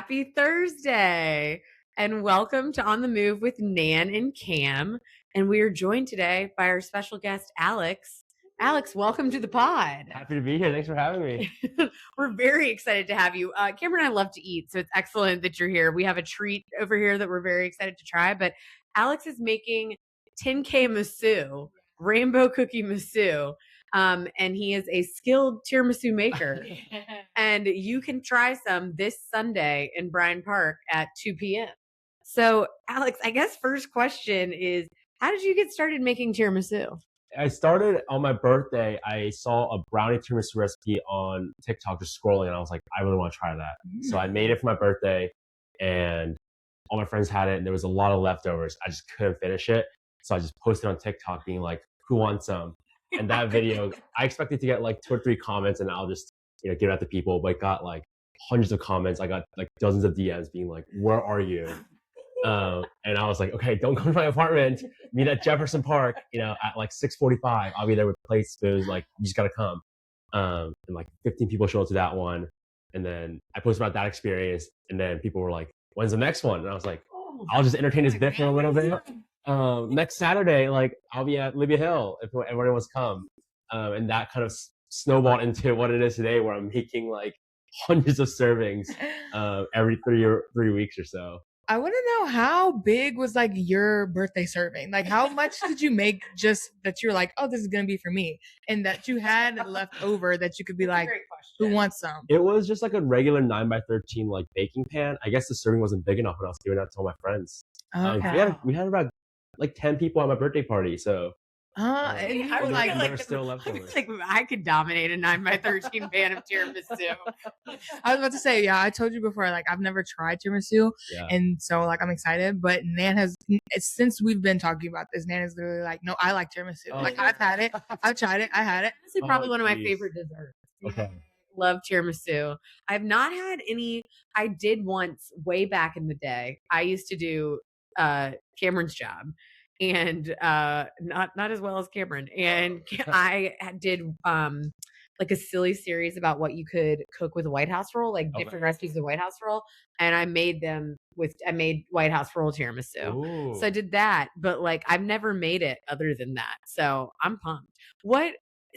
Happy Thursday and welcome to On the Move with Nan and Cam. And we are joined today by our special guest, Alex. Alex, welcome to the pod. Happy to be here. Thanks for having me. We're very excited to have you. Cameron and I love to eat, so it's excellent that you're here. We have a treat over here that we're very excited to try, but Alex is making 10k-misu, rainbow cookie misu. And he is a skilled tiramisu maker. And you can try some this Sunday in Bryan Park at 2 p.m. So, Alex, I guess first question is, how did you get started making tiramisu? I started on my birthday. I saw a brownie tiramisu recipe on TikTok, just scrolling, and I was like, I really want to try that. So I made it for my birthday, and all my friends had it, and there was a lot of leftovers. I just couldn't finish it. So I just posted on TikTok being like, who wants some? And that video, I expected to get like 2 or 3 comments, and I'll just, give it out to people, but it got like hundreds of comments. I got like dozens of DMs being like, where are you? And I was like, okay, don't come to my apartment. Meet at Jefferson Park, at like 6:45. I'll be there with plates, spoons. Like, you just gotta come. And like 15 people showed up to that one. And then I posted about that experience. And then people were like, when's the next one? And I was like, I'll just entertain this bit for a little bit. Next Saturday, like, I'll be at Libya Hill if everyone wants to come. And that kind of snowballed into what it is today, where I'm making like hundreds of servings every 3 weeks or so. I want to know, how big was like your birthday serving? Like, how much did you make just that you're like, oh, this is going to be for me, and that you had left over that you could be like, who wants some? It was just like a regular 9x13 like baking pan. I guess the serving wasn't big enough when I was giving it out to all my friends. Okay. We had about like 10 people at my birthday party, so and I you were like, there were still leftovers. like I could dominate a 9x13 pan of tiramisu. I was about to say, yeah, I told you before, like, I've never tried tiramisu, and so like I'm excited. But Nan has, since we've been talking about this, Nan is literally like, no, I like tiramisu. Like, I've had it, I've tried it, I had it. This is probably one of my favorite desserts. Okay. Love tiramisu. I've not had any. I did once, way back in the day. I used to do Cameron's job, and not as well as Cameron. And I did like a silly series about what you could cook with a White House roll, like different recipes of White House roll. And I made White House roll tiramisu. Ooh. So I did that, but like I've never made it other than that. So I'm pumped.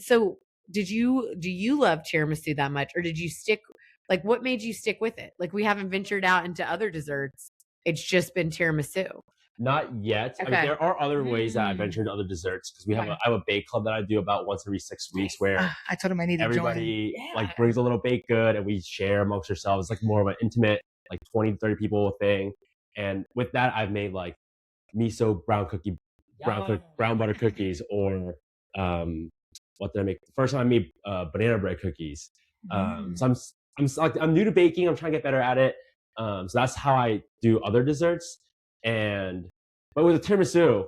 So do you love tiramisu that much, or did you stick, like, what made you stick with it? Like, we haven't ventured out into other desserts. It's just been tiramisu. Not yet. Okay. I mean, there are other ways that I venture into other desserts, because I have a bake club that I do about once every 6 weeks, where I told him I needed everybody like brings a little baked good and we share amongst ourselves. It's like more of an intimate, like 20 to 30 people thing. And with that, I've made like miso brown butter cookies, or what did I make? The first time I made banana bread cookies. So I'm new to baking. I'm trying to get better at it. So that's how I do other desserts. But with the tiramisu,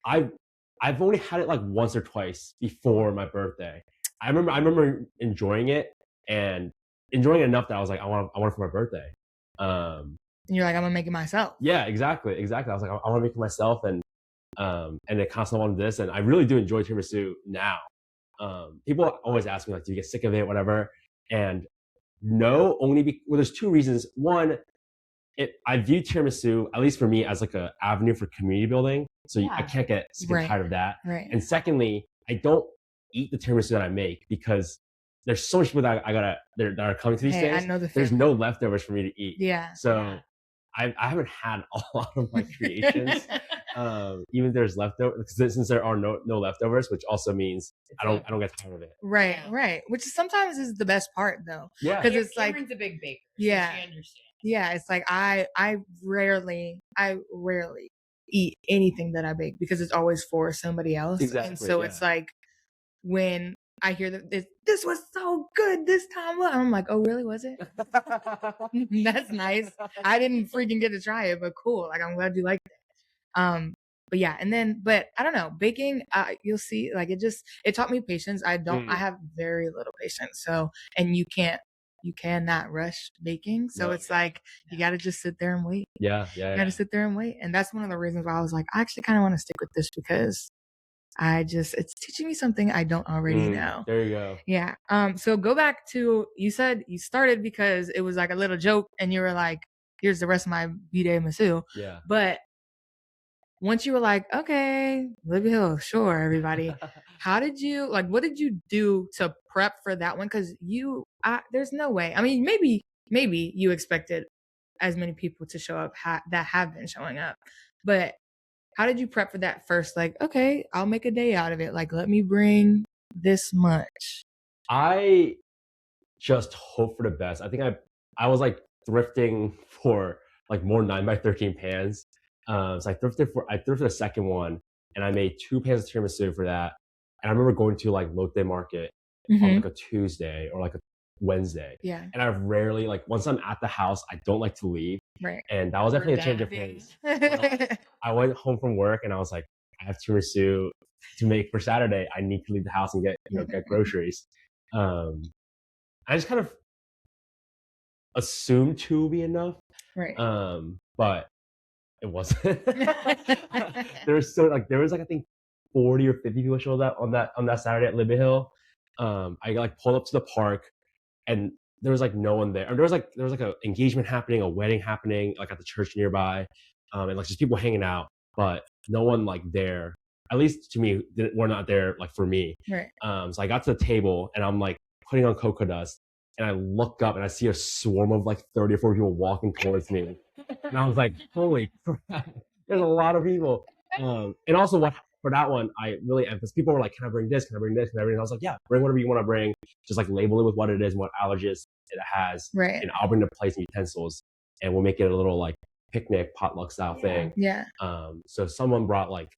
I've only had it like once or twice before my birthday. I remember enjoying it, and enjoying it enough that I was like, I want it for my birthday. And you're like, I'm gonna make it myself. Yeah, exactly. I was like, I want to make it myself, and it constantly wanted this, and I really do enjoy tiramisu now. People always ask me like, do you get sick of it, whatever? And no, there's 2 reasons. One, I view tiramisu, at least for me, as like a avenue for community building. So I can't get sick and tired of that. Right. And secondly, I don't eat the tiramisu that I make, because there's so much people that that are coming to these things. I know there's no leftovers for me to eat. Yeah. So I haven't had a lot of my creations. Even if there's leftovers, since there are no leftovers, which also means I don't get tired of it. Right. Which sometimes is the best part, though. Yeah. Because it's like, Cameron's a big baker. Yeah. So she understands. Yeah, it's like I rarely eat anything that I bake, because it's always for somebody else. Exactly, and so it's like, when I hear that this was so good this time, I'm like, oh, really, was it? That's nice. I didn't freaking get to try it, but cool. Like, I'm glad you liked it. But yeah, but I don't know, baking, you'll see, like, it taught me patience. I have very little patience. So, and you cannot rush baking. So it's like, you got to just sit there and wait. Yeah. You got to sit there and wait. And that's one of the reasons why I was like, I actually kind of want to stick with this, because it's teaching me something I don't already know. There you go. Yeah. So go back to, you said you started because it was like a little joke, and you were like, here's the rest of my tiramisu. Yeah. But once you were like, okay, Libby Hill, sure, everybody. How did you what did you do to prep for that one? Because there's no way. I mean, maybe you expected as many people to show up that have been showing up, but how did you prep for that first? Like, okay, I'll make a day out of it. Like, let me bring this much. I just hope for the best. I think I was like thrifting for like more 9x13 pans. So I thrifted the second one, and I made 2 pans of tiramisu for that. And I remember going to like Lotte Market on like a Tuesday or like a Wednesday. Yeah. And I've rarely, like, once I'm at the house, I don't like to leave. Right. And that was definitely a change of pace. I went home from work and I was like, I have tiramisu to make for Saturday. I need to leave the house and get groceries. I just kind of assumed 2 would be enough. Right. But it wasn't. there was I think 40 or 50 people showed up on that Saturday at Libby Hill. I like pulled up to the park and there was like no one there. There was like an engagement happening, a wedding happening, like at the church nearby, and like just people hanging out, but no one like there. At least to me, were not there like for me. Right. So I got to the table and I'm like putting on cocoa dust, and I look up and I see a swarm of like 30 or 40 people walking towards me, and I was like, holy crap, there's a lot of people. And also for that one, I really emphasized, people were like, can I bring this? Can I bring this? Can I bring this? I was like, yeah, bring whatever you want to bring. Just like label it with what it is and what allergens it has. Right. And I'll bring the plates and utensils and we'll make it a little like picnic potluck style thing. Yeah. So someone brought like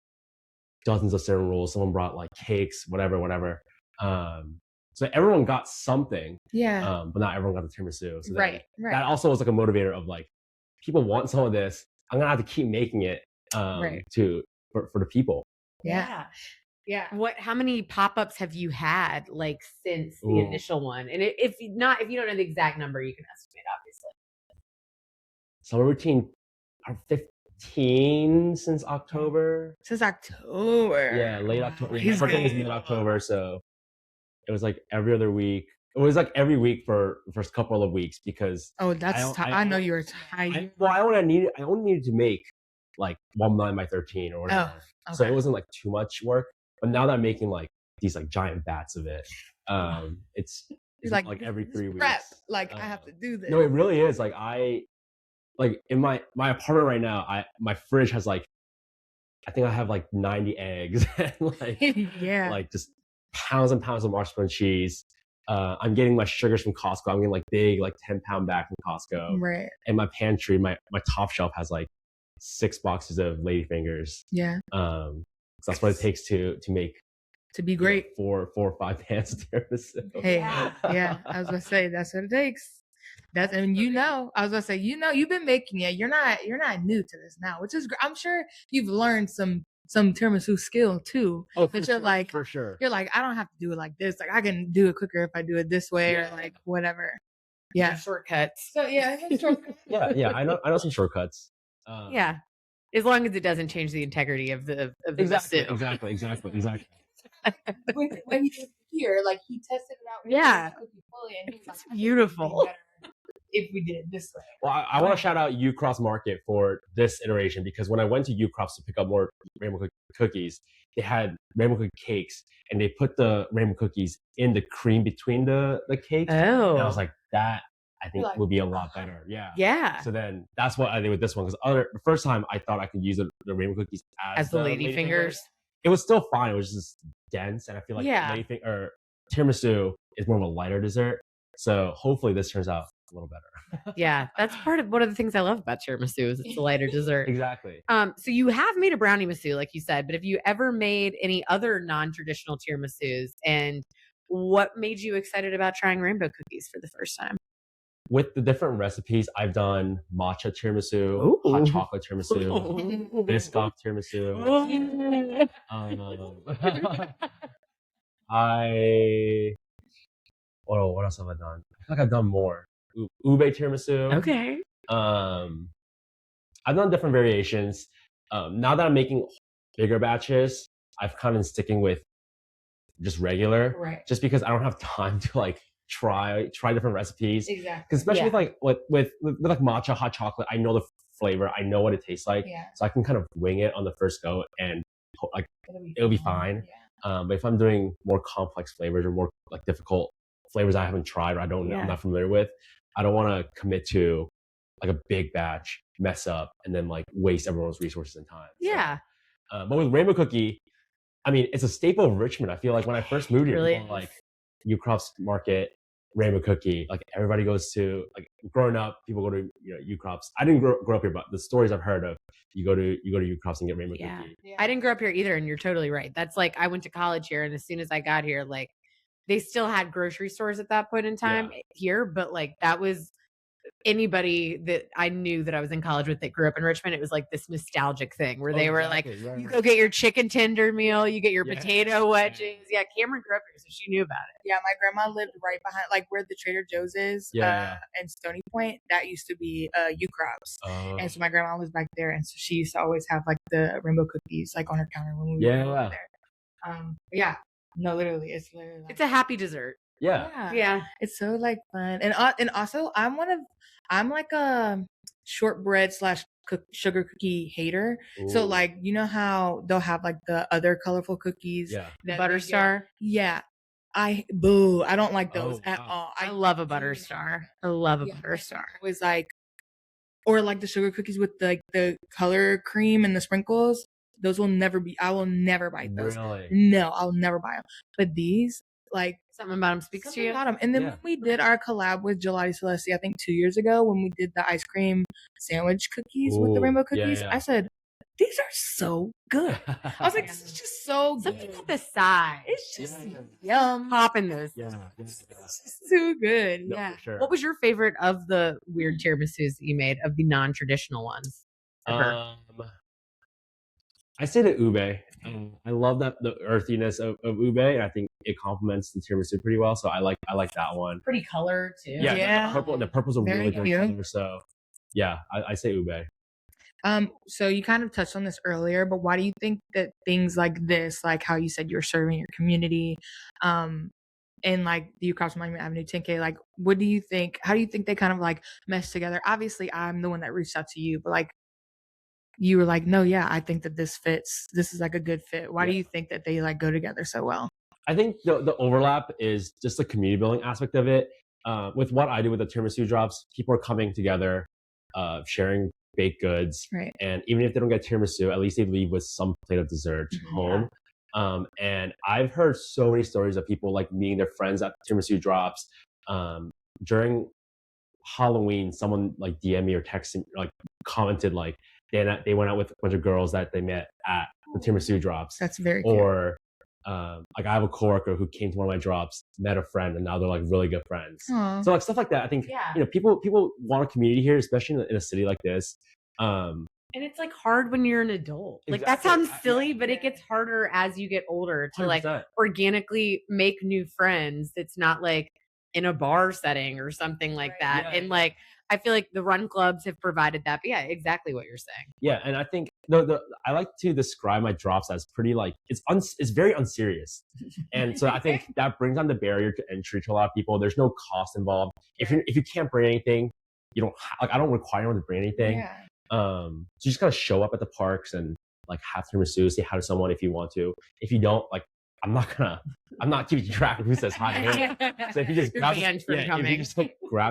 dozens of cinnamon rolls. Someone brought like cakes, whatever. So everyone got something. Yeah. But not everyone got the tiramisu. So right. That also was like a motivator of like, people want some of this. I'm going to have to keep making it for the people. Yeah. How many pop-ups have you had like since the initial one? And if you don't know the exact number, you can estimate, obviously. Summer routine are 15 since October. Yeah, late October. My birthday was mid-October, so it was like every other week. It was like every week for the first couple of weeks because I know you were tired. I only needed to make like 1 9x13 or whatever. Okay. So it wasn't like too much work. But now that I'm making like these like giant bats of it, it's like every 3 weeks. Prep. Like I have to do this. No, it really is. Like in my apartment right now, my fridge has like, I think I have like 90 eggs and like like just pounds and pounds of marshmallow cheese. I'm getting my sugars from Costco. I'm getting like big, like 10-pound bag from Costco. Right. And my pantry, my top shelf has like 6 boxes of ladyfingers. Yeah. So that's what it takes to make, to be great, 4 or 5 pans of tiramisu. Hey, yeah. I was gonna say that's what it takes. I was gonna say, you've been making it. You're not new to this now, which is I'm sure you've learned some tiramisu skill too. Oh, but you're like, for sure. You're like, I don't have to do it like this. Like I can do it quicker if I do it this way or like whatever. Yeah, shortcuts. So yeah, shortcuts. yeah. I know some shortcuts. Yeah, as long as it doesn't change the integrity of the exactly. when he was here, like he tested it out. Yeah, fully, and it's like, beautiful. If we did it this way. Well, I want to shout out Ukrop Market for this iteration, because when I went to Ukrop's to pick up more rainbow cookies, they had rainbow cookie cakes, and they put the rainbow cookies in the cream between the cakes. Oh, and I was like, that I think would be a lot better. Yeah. So then that's what I did with this one, because the first time I thought I could use the rainbow cookies as the lady fingers. It was still fine. It was just dense, and I feel like tiramisu is more of a lighter dessert. So hopefully this turns out a little better. Yeah, that's part of one of the things I love about tiramisu is it's a lighter dessert. Exactly. So you have made a brownie misu, like you said, but have you ever made any other non-traditional tiramisus? And what made you excited about trying rainbow cookies for the first time? With the different recipes, I've done matcha tiramisu, hot chocolate tiramisu, Biscoff tiramisu. What else have I done? I feel like I've done more. Ube tiramisu. Okay. I've done different variations. Now that I'm making bigger batches, I've kind of been sticking with just regular, right? Just because I don't have time to like try different recipes. Exactly. Because especially Yeah. with like matcha hot chocolate, I know the flavor, I know what it tastes like, Yeah. so I can kind of wing it on the first go, and like it'll be fine. Yeah. But if I'm doing more complex flavors or more like difficult flavors I haven't tried or I'm not familiar with, I don't want to commit to like a big batch, mess up, and then like waste everyone's resources and time. Yeah. So, but with rainbow cookie, I mean, it's a staple of Richmond. I feel like when I first moved here, Really people were like Ukrop's Market, rainbow cookie. Like everybody goes to, like growing up, people go to Ukrop's. I didn't grow up here, but the stories I've heard of, you go to Ukrop's and get rainbow cookie. Yeah. I didn't grow up here either, and you're totally right. That's like I went to college here, and as soon as I got here, like they still had grocery stores at that point in time here, but like that was anybody that I knew that I was in college with that grew up in Richmond. It was like this nostalgic thing where they were like, you go get your chicken tender meal, you get your potato wedges. Yeah, Cameron grew up here, so she knew about it. Yeah, my grandma lived right behind, like where the Trader Joe's is, in Stony Point. That used to be Ukrop's, and so my grandma was back there, and so she used to always have like the rainbow cookies like on her counter when we would go over there. Yeah, no, literally, it's literally like, it's a happy dessert. Yeah. It's so like fun, and also I'm like a shortbread / sugar cookie hater. Ooh. So like you know how they'll have like the other colorful cookies, Butterstar. Yeah, I don't like those at all. I love a Butterstar. I love a Butterstar. It was like, or like the sugar cookies with like the color cream and the sprinkles. Those will never be. I will never buy those. Really? No, I'll never buy them. But these, like, something about them speaks to you. About them. And then when we did our collab with Gelati Celesti, I think 2 years ago, when we did the ice cream sandwich cookies with the rainbow cookies, I said, these are so good. I was like, this is just so good. Something at the side. It's just yum. Popping those. It's just too good. No, for sure. What was your favorite of the weird tiramisus that you made, of the non-traditional ones? I say the ube. I love the earthiness of ube, and I think it complements the tiramisu pretty well. So I like that one. Pretty color too. Yeah. The purple's a really good color. So yeah, I say ube. So you kind of touched on this earlier, but why do you think that things like this, like how you said you're serving your community, and like the Ukrop Monument Avenue 10K, like how do you think they kind of like mesh together? Obviously I'm the one that reached out to you, but like you were like, no, I think that this fits. This is like a good fit. Why do you think that they like go together so well? I think the overlap is just the community building aspect of it. With what I do with the tiramisu drops, people are coming together, sharing baked goods, and even if they don't get tiramisu, at least they leave with some plate of dessert home. And I've heard so many stories of people like meeting their friends at tiramisu drops. During Halloween, someone like DM me or texted, like commented like they went out with a bunch of girls that they met at the tiramisu drops. That's very cute. Or like I have a coworker who came to one of my drops, met a friend, and now they're like really good friends. So like stuff like that. I think people want a community here, especially in a city like this. And it's like hard when you're an adult. Like that sounds silly, but it gets harder as you get older to 100%. Like organically make new friends. It's not like in a bar setting or something like that. And like I feel like the run clubs have provided that. But yeah, exactly what you're saying. Yeah, and I think I like to describe my drops as pretty like it's very unserious, and so I think that brings down the barrier to entry to a lot of people. There's no cost involved. If you can't bring anything, you don't I don't require anyone to bring anything. So you just gotta show up at the parks and like have tiramisu, say hi to someone if you want to. If you don't, like I'm not keeping track of who says hi to him. So if you just grab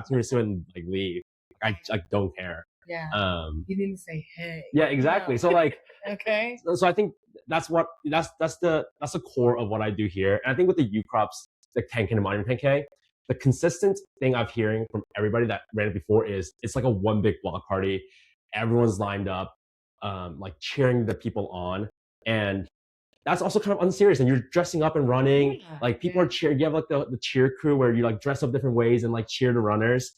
tiramisu and like leave, I don't care. You didn't say hey. Yeah, exactly. So like okay. So I think that's the core of what I do here. And I think with the Ukrops, the 10K and Monument 10K, the consistent thing I'm hearing from everybody that ran it before is it's like a one big block party. Everyone's lined up, like cheering the people on, and that's also kind of unserious. And you're dressing up and running. Like people are cheering. You have like the cheer crew where you like dress up different ways and like cheer the runners.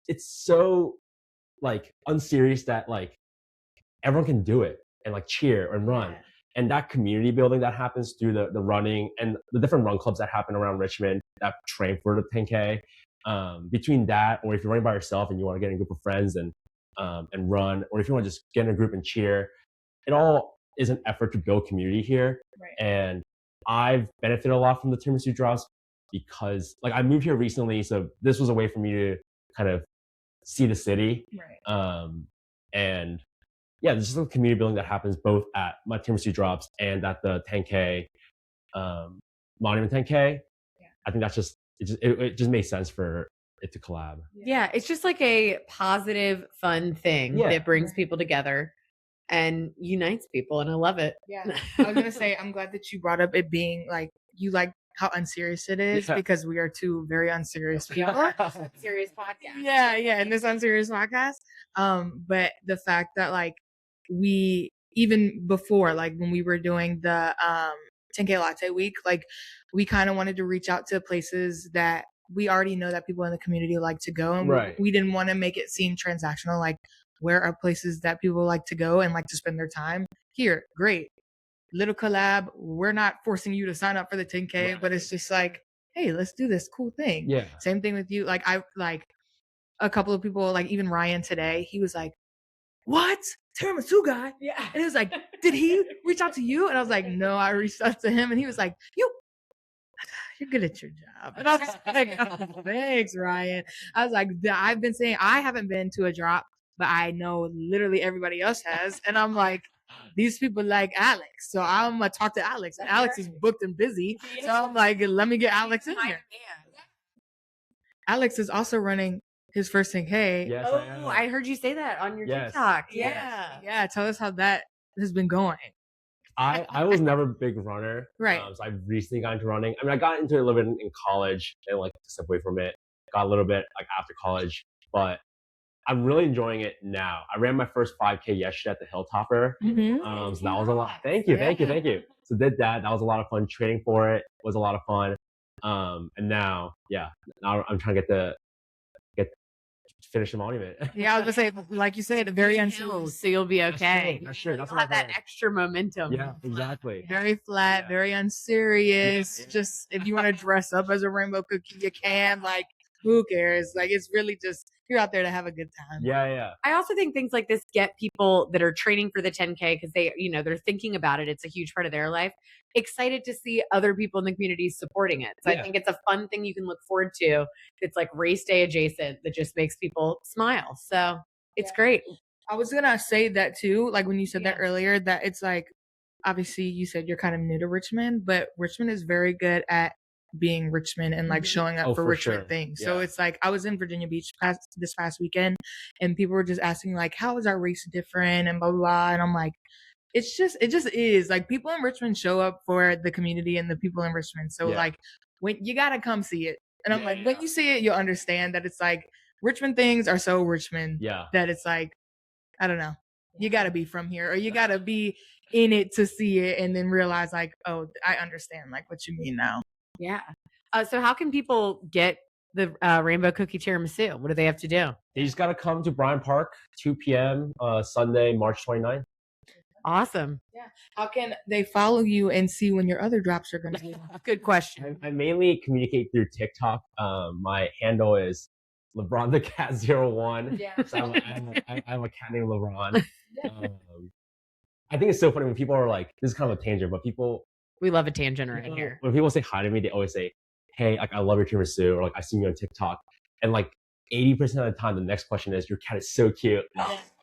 It's so like unserious that like everyone can do it and like cheer and run. And that community building that happens through the running and the different run clubs that happen around Richmond that train for the 10K. Between that, or if you're running by yourself and you want to get in a group of friends and run, or if you want to just get in a group and cheer, it all is an effort to build community here. And I've benefited a lot from the tiramisu drops because like I moved here recently, so this was a way for me to kind of see the city. Right. And yeah, there's just a community building that happens both at my tiramisu drops and at the 10K Monument 10K. Yeah. I think that's just it just makes sense for it to collab. Yeah, it's just like a positive, fun thing that brings people together and unites people, and I love it. Yeah. I was gonna say, I'm glad that you brought up it being like you like how unserious it is because we are two very unserious people. Serious podcast. Yeah, in this unserious podcast. But the fact that like we even before, like when we were doing the 10K Latte Week, like we kind of wanted to reach out to places that we already know that people in the community like to go, and we didn't want to make it seem transactional. Like, where are places that people like to go and like to spend their time? Here, great. Little collab. We're not forcing you to sign up for the 10K, but it's just like, hey, let's do this cool thing. Yeah. Same thing with you. Like I like a couple of people, like even Ryan today, he was like, what? Tiramisu guy? Yeah. And he was like, did he reach out to you? And I was like, no, I reached out to him. And he was like, you're good at your job. And I was like, oh, thanks, Ryan. I was like, I've been saying I haven't been to a drop, but I know literally everybody else has. And I'm like, these people like Alex. So I'm going to talk to Alex. And Alex is booked and busy. So I'm like, let me get Alex in here. Alex is also running his first 10K. Yes, I heard you say that on your TikTok. Yeah. Tell us how that has been going. I was never a big runner. Right. So I recently got into running. I mean, I got into it a little bit in college and like stepped away from it. Got a little bit like after college, but I'm really enjoying it now. I ran my first 5K yesterday at the Hilltopper. Mm-hmm. So that was a lot. Thank you. So did that. That was a lot of fun. Training for it was a lot of fun. And now I'm trying to get finish the monument. Yeah, I was gonna say, like you said, very unserious. So you'll be okay. That's true. That's you'll have that extra momentum. Yeah, exactly. Very flat, very unserious. Yeah. Just if you want to dress up as a rainbow cookie, you can. Like, who cares? Like, it's really just you're out there to have a good time. Yeah. I also think things like this get people that are training for the 10K because they, they're thinking about it. It's a huge part of their life. Excited to see other people in the community supporting it. So I think it's a fun thing you can look forward to. It's like race day adjacent that just makes people smile. So it's great. I was gonna say that too. Like when you said that earlier, that it's like obviously you said you're kind of new to Richmond, but Richmond is very good at being Richmond and like showing up for Richmond things. Yeah. So it's like I was in Virginia Beach this past weekend and people were just asking like, how is our race different and blah, blah, blah. And I'm like, it just is like people in Richmond show up for the community and the people in Richmond. So like when you got to come see it. And I'm like, when you see it, you'll understand that it's like Richmond things are so Richmond that it's like, I don't know, you got to be from here or you got to be in it to see it and then realize like, oh, I understand like what you mean now. Yeah. So how can people get the Rainbow Cookie Tiramisu? What do they have to do? They just got to come to Bryan Park, 2 p.m. Sunday, March 29th. Awesome. Yeah. How can they follow you and see when your other drops are going to be? Good question. I mainly communicate through TikTok. My handle is LeBron the Cat 01. Yeah. So I'm a cat named LeBron. I think it's so funny when people are like, this is kind of a tangent, but we love a tangent around here. When people say hi to me, they always say, hey, like, I love your tiramisu, or like, I see you on TikTok. And like 80% of the time, the next question is, your cat is so cute.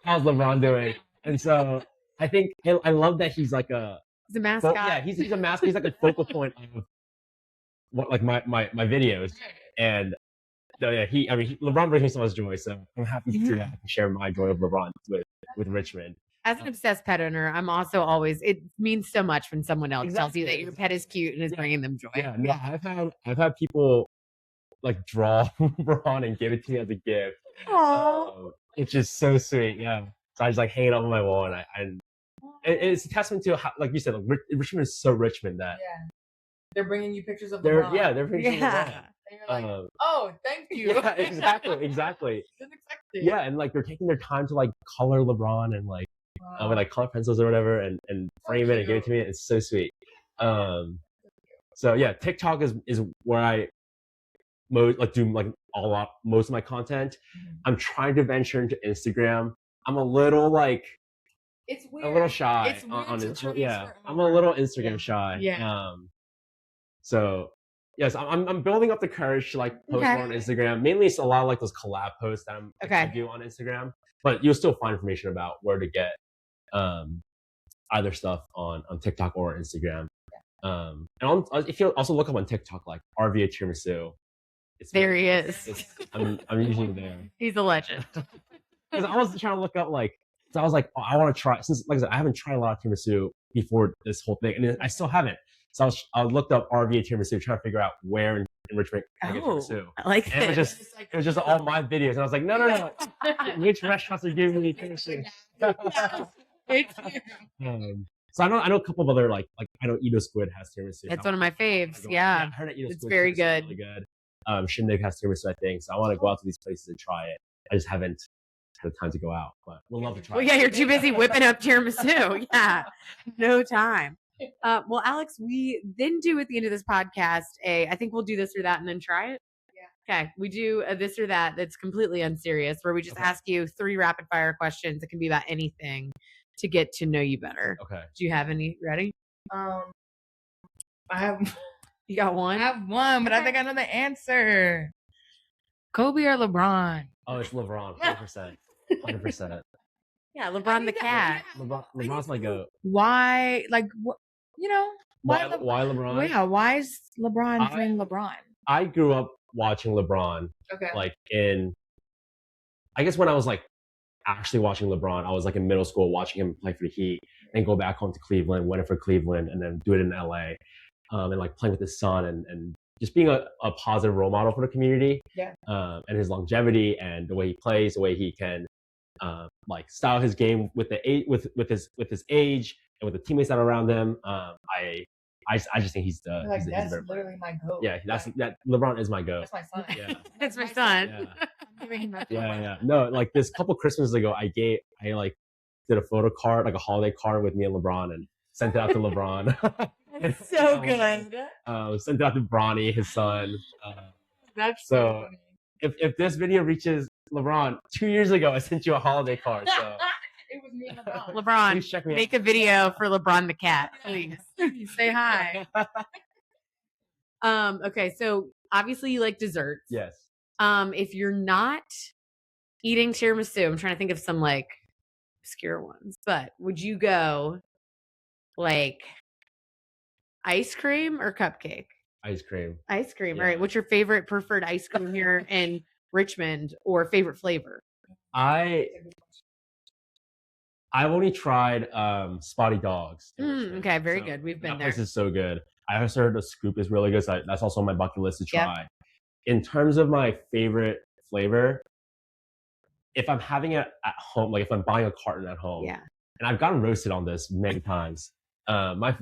How's LeBron doing? And so I think, I love that he's like he's a mascot. He's a mascot. He's like a focal point of what, like my videos. And LeBron brings me so much joy. So I'm happy to I can share my joy of LeBron with Richmond. As an obsessed pet owner, I'm also always, it means so much when someone else tells you that your pet is cute and is bringing them joy. Yeah, no, I've had people like draw LeBron and give it to me as a gift. It's just so sweet. Yeah. So I just like hang it up on my wall and it's a testament to how, like you said, like, Richmond is so Richmond that they're bringing you pictures of LeBron. They're bringing LeBron. And you're like, oh, thank you. Yeah, exactly. Yeah, and like they're taking their time to like color LeBron and like with like color pencils or whatever and frame it and give it to me. It's so sweet. So yeah, TikTok is where I do most of my content. I'm trying to venture into Instagram. I'm a little like it's weird. A little shy it's weird on it. Yeah, I'm a little Instagram shy. Yeah. So Yes, I'm building up the courage to like post Okay. more on Instagram. Mainly, it's a lot of like those collab posts that I do on Instagram. But you'll still find information about where to get either stuff on TikTok or Instagram. And if you also look up on TikTok, like RVA Tiramisu, There he is. I'm usually there. He's a legend. Because I was trying to look up so I was like, oh, I want to try, since like I said, I haven't tried a lot of tiramisu before this whole thing, and I still haven't. So I looked up RVA tiramisu, trying to figure out where in Richmond I get tiramisu. I like and this. it was just all my videos, and I was like, no. Which restaurants are giving me tiramisu? So I know a couple of other like I know Edo Squid has tiramisu. It's one of my faves. Yeah, I heard Edo it's Squid very is good. really good. Shindig has tiramisu, I think. So I want to go out to these places and try it. I just haven't had time to go out, but we'll love to try. Well, yeah, you're too busy whipping up tiramisu. Yeah, no time. Well, Alex, we then do at the end of this podcast I think we'll do this or that and then try it. Yeah. Okay, we do a this or that that's completely unserious, where we just ask you 3 rapid fire questions. It can be about anything to get to know you better. Okay. Do you have any ready? I have. You got one? I have one, but I think I know the answer. Kobe or LeBron? Oh, it's LeBron, 100%. 100%. Yeah, LeBron the cat. LeBron's my goat. Why? Like, what? You know, why LeBron? Yeah, why is LeBron playing LeBron? I grew up watching LeBron. Okay. Like I guess when I was like actually watching LeBron, I was like in middle school watching him play for the Heat, and go back home to Cleveland, win it for Cleveland, and then do it in LA, and like playing with his son and just being a positive role model for the community. Yeah. And his longevity and the way he plays, the way he can like style his game with his age and with the teammates that are around him. I just think he's the like, he's that's the literally my goat. Yeah, that LeBron is my goat. That's my son. Yeah. That's my son. Yeah. No, like this couple Christmases ago, I like did a photo card, like a holiday card with me and LeBron, and sent it out to LeBron. That's so good. Sent it out to Bronny, his son. That's so funny. If this video reaches LeBron, 2 years ago, I sent you a holiday card. So it was me and LeBron. LeBron, make a video for LeBron the cat, please. Say hi. Okay, so obviously you like desserts. Yes. If you're not eating tiramisu, I'm trying to think of some like obscure ones, but would you go like ice cream or cupcake? Ice cream. Ice cream. Yeah. All right. What's your favorite preferred ice cream here in Richmond, or favorite flavor? I've only tried Spotty Dogs. Okay, very good. We've been there. This is so good. I also heard the scoop is really good, so that's also on my bucket list to try. Yep. In terms of my favorite flavor, if I'm having it at home, like if I'm buying a carton at home, and I've gotten roasted on this many times, my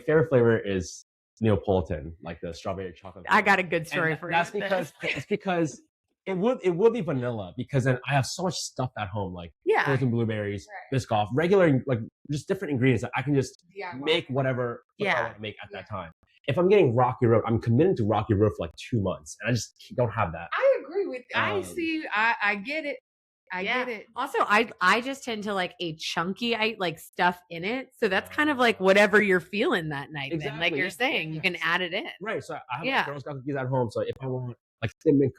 favorite flavor is Neapolitan, like the strawberry chocolate. I got a good story for you. That's because it would be vanilla, because then I have so much stuff at home, like frozen blueberries, Biscoff, regular, like just different ingredients that I can just make whatever I want to make at that time. If I'm getting Rocky Road, I'm committed to Rocky Road for like 2 months, and I just don't have that. I agree with you. I get it. I get it. Also, I just tend to like a chunky like stuff in it. So that's kind of like whatever you're feeling that night. Exactly. Then. Like you're saying, you can add it in. Right. So I have Girl Scout cookies at home. So if I want like thin mint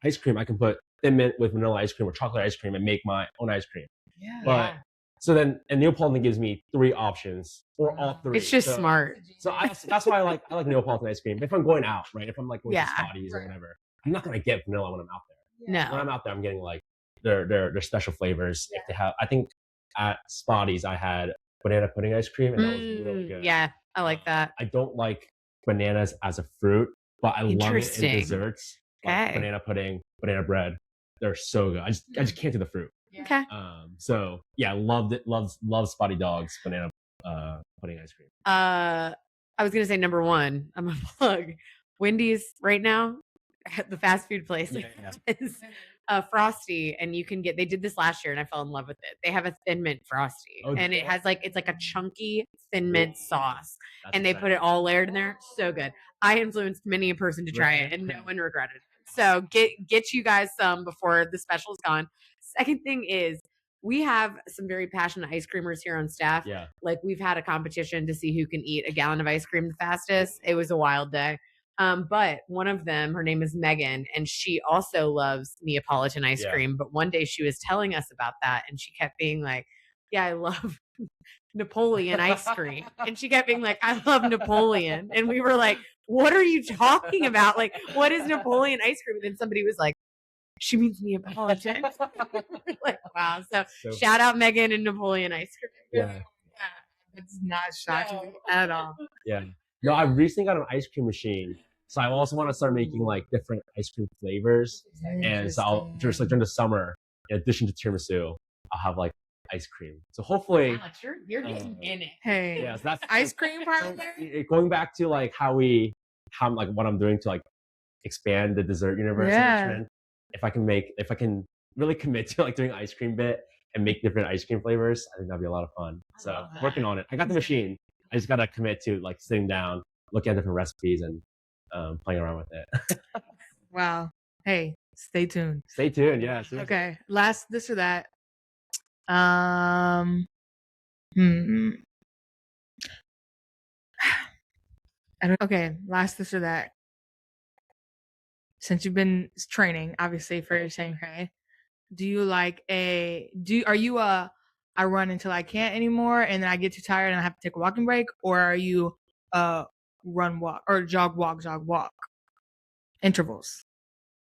ice cream, I can put thin mint with vanilla ice cream or chocolate ice cream and make my own ice cream. Yeah. But so then, and Neapolitan gives me 3 options, or all 3. It's just smart. So that's why I like Neapolitan ice cream. If I'm going out, right? If I'm like going to Spotty's or whatever, I'm not gonna get vanilla when I'm out there. No. When I'm out there, I'm getting like their special flavors. If they have, I think at Spotty's I had banana pudding ice cream, and that was really good. Yeah, I like that. I don't like bananas as a fruit, but I love it in desserts. Like banana pudding, banana bread. They're so good. I just can't do the fruit. Okay. So yeah, loved it. Love Spotty Dogs banana pudding ice cream. I was gonna say number 1. I'm a plug. Wendy's right now, the fast food place is Frosty, and you can get. They did this last year, and I fell in love with it. They have a thin mint Frosty, and it has it's like a chunky thin mint sauce, and they put it all layered in there. So good. I influenced many a person to try it, and no one regretted it. So get you guys some before the special is gone. Second thing is, we have some very passionate ice creamers here on staff. Yeah. Like we've had a competition to see who can eat a gallon of ice cream the fastest. It was a wild day. But one of them, her name is Megan, and she also loves Neapolitan ice cream. But one day she was telling us about that, and she kept being like, yeah, I love Napoleon ice cream. And she kept being like, I love Napoleon. And we were like, what are you talking about? Like, what is Napoleon ice cream? And then somebody was like, she means Neapolitan. Like, wow. So shout out Megan and Napoleon ice cream. Yeah. It's not shocking at all. Yeah. No, I recently got an ice cream machine. So I also want to start making like different ice cream flavors. And so I'll just like during the summer, in addition to tiramisu, I'll have like ice cream. So hopefully You're getting in it. Hey, yeah, so that's ice cream parlor? going back to like how like what I'm doing to like expand the dessert universe in Richmond. If I can really commit to like doing ice cream bit and make different ice cream flavors, I think that'd be a lot of fun. So working on it. I got the machine. I just gotta commit to like sitting down, looking at different recipes and playing around with it. Wow. Hey, stay tuned. Stay tuned. Yeah. Seriously. Okay. Last this or that. Okay, last this or that. Since you've been training, obviously for your 10K, are you I run until I can't anymore and then I get too tired and I have to take a walking break, or are you run walk or jog walk intervals?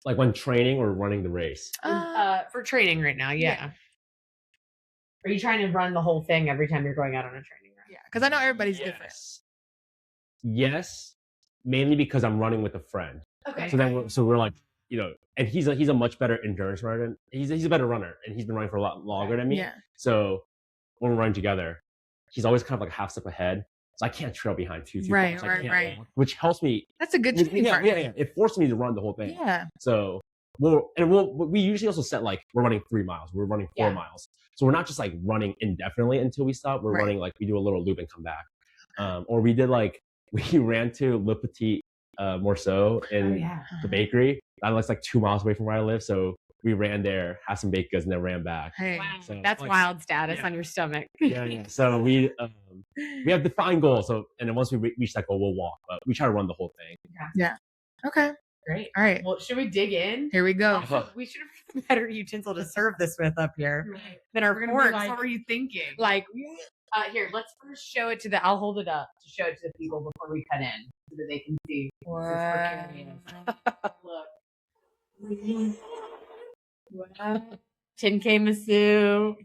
Like when training or running the race? For training right now, yeah. Are you trying to run the whole thing every time you're going out on a training run? Yeah, because I know everybody's different. Yes, mainly because I'm running with a friend. Okay. So we're like, and he's a much better endurance runner. He's a better runner, and he's been running for a lot longer than me. Yeah. So when we're running together, he's always kind of like a half step ahead. So I can't trail behind too right, fast. Right. Which helps me. That's a good training partner. Yeah. It forced me to run the whole thing. Yeah. So we usually also set like we're running 3 miles. We're running 4 miles. So we're not just like running indefinitely until we stop. We're running like we do a little loop and come back. Or we did like we ran to Le Petit Morceau in the bakery. That was like 2 miles away from where I live. So we ran there, had some baked goods, and then ran back. Hey, wow. So, that's like, wild status on your stomach. Yeah. So we have defined goals. So and then once we reach that goal, we'll walk. But we try to run the whole thing. Yeah. Okay. Great. All right. Well, should we dig in? Here we go. We should have a better utensil to serve this with up here than our forks. Like, what were you thinking? Like, here, let's first show it to I'll hold it up to show it to the people before we cut in so that they can see. Wow. Look. Wow. 10k-misu.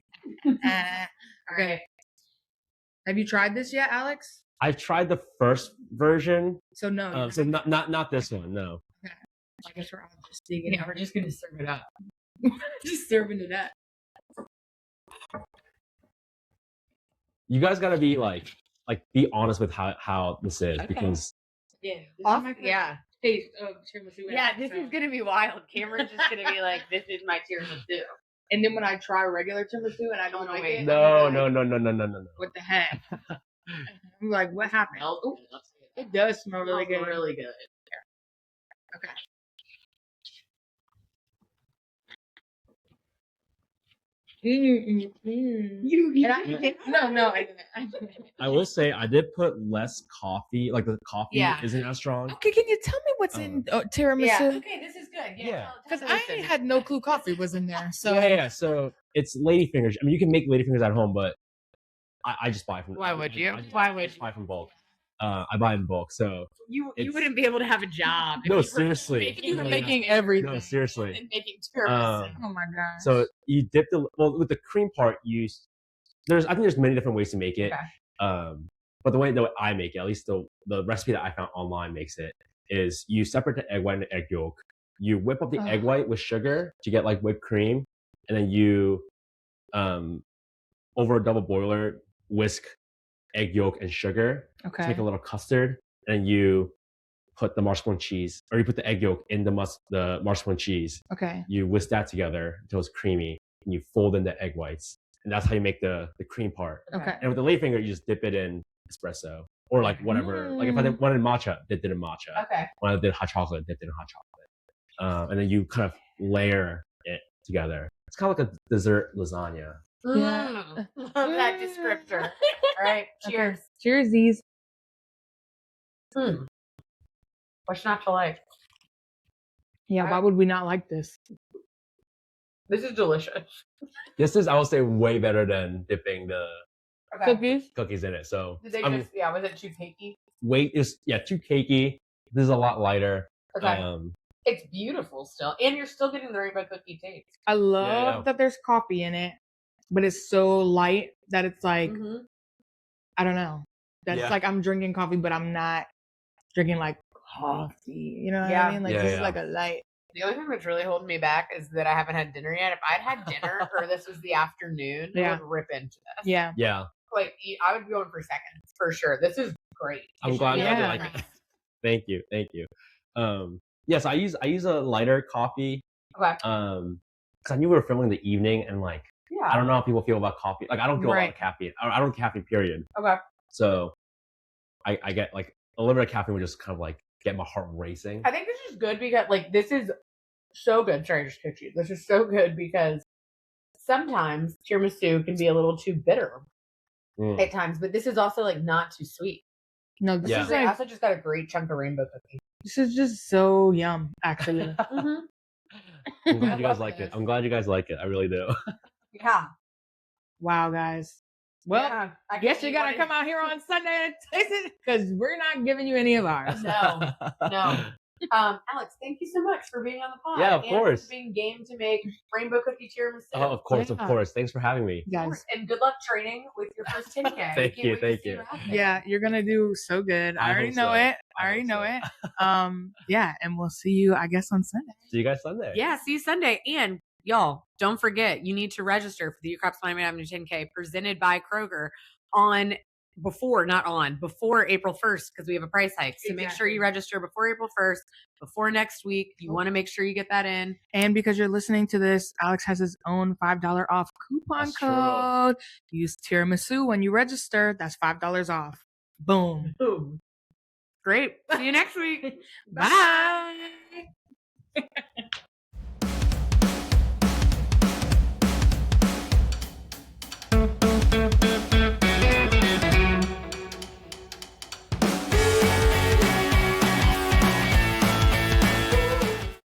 Okay. Have you tried this yet, Alex? I've tried the first version. So no. So not this one. No. Okay. I guess we're all just digging. Yeah, we're just gonna serve it up. Just serving it up. You guys gotta be like be honest with how this is because Yeah. Taste of tiramisu. Yeah, this is gonna be wild. Cameron's just gonna be like, "This is my tiramisu," and then when I try regular tiramisu and I don't like it, no. What the heck? I'm like, what happened? Ooh, it does smell really good. Really good. Yeah. Okay. No, I didn't. I will say I did put less coffee. Like the coffee isn't as strong. Okay, can you tell me what's in tiramisu? Yeah. Okay, this is good. Yeah. Because I had no clue coffee was in there. So yeah. So it's ladyfingers. I mean, you can make ladyfingers at home, but I just buy from. Why would you? I just buy from bulk. I buy in bulk, so you wouldn't be able to have a job. No, seriously. You were making everything. No, seriously. And making tiramisu. Oh my god. So you dip with the cream part. I think there's many different ways to make it. Okay. But the way that I make it, at least the recipe that I found online makes it, is you separate the egg white and the egg yolk. You whip up the egg white with sugar to get like whipped cream, and then you over a double boiler whisk egg yolk and sugar to make a little custard, and you put the mascarpone cheese, or you put the egg yolk in the mascarpone cheese. Okay. You whisk that together until it's creamy, and you fold in the egg whites, and that's how you make the cream part. Okay. And with the ladyfinger, you just dip it in espresso or like whatever. Like if I did one in matcha, dipped it in matcha. Okay. When I did hot chocolate, dipped it in hot chocolate. And then you kind of layer it together. It's kind of like a dessert lasagna. Yeah. Love that descriptor. All right. Cheers. Okay. Cheersies. Wow, What's not to like? Yeah, why would we not like this? This is delicious. This is, I would say, way better than dipping the cookies in it. So Did they was it too cakey? Too cakey. This is a lot lighter. Okay. It's beautiful still, and you're still getting the rainbow cookie taste. I love that there's coffee in it, but it's so light that it's like, I don't know. That's like I'm drinking coffee, but I'm not drinking like coffee. You know what I mean? Like this is like a light. The only thing that's really holding me back is that I haven't had dinner yet. If I'd had dinner or this was the afternoon, I would rip into this. Yeah. Yeah. Like I would be going for seconds for sure. This is great. I'm glad you like it. Thank you. Yes, I use a lighter coffee. Okay. Because I knew we were filming in the evening, and like I don't know how people feel about coffee. Like I don't feel about caffeine. I don't caffeine. Period. Okay. So I get like a little bit of caffeine would just kind of like get my heart racing. I think this is good because like this is so good. Sorry, I just kicked you. This is so good because sometimes tiramisu can be a little too bitter at times, but this is also like not too sweet. No, this is I also just got a great chunk of rainbow cookie. This is just so yum, actually. I'm glad you guys like it. I really do. Yeah. Wow, guys. Well, I guess you gotta come out here on Sunday and taste it because we're not giving you any of ours. No. Alex, thank you so much for being on the pod. Yeah, of course. For being game to make rainbow cookie tiramisu. Oh, of course. Thanks for having me. Guys. And good luck training with your first 10K. Thank you. Yeah, you're gonna do so good. I already know it. Yeah, and we'll see you, I guess, on Sunday. See you guys Sunday. Yeah, see you Sunday. And y'all, don't forget, you need to register for the Ukrop Miami Avenue 10K presented by Kroger before April 1st because we have a price hike. So make sure you register before April 1st, before next week. You want to make sure you get that in. And because you're listening to this, Alex has his own $5 off coupon code. Use tiramisu when you register. That's $5 off. Boom. Great. See you next week. Bye.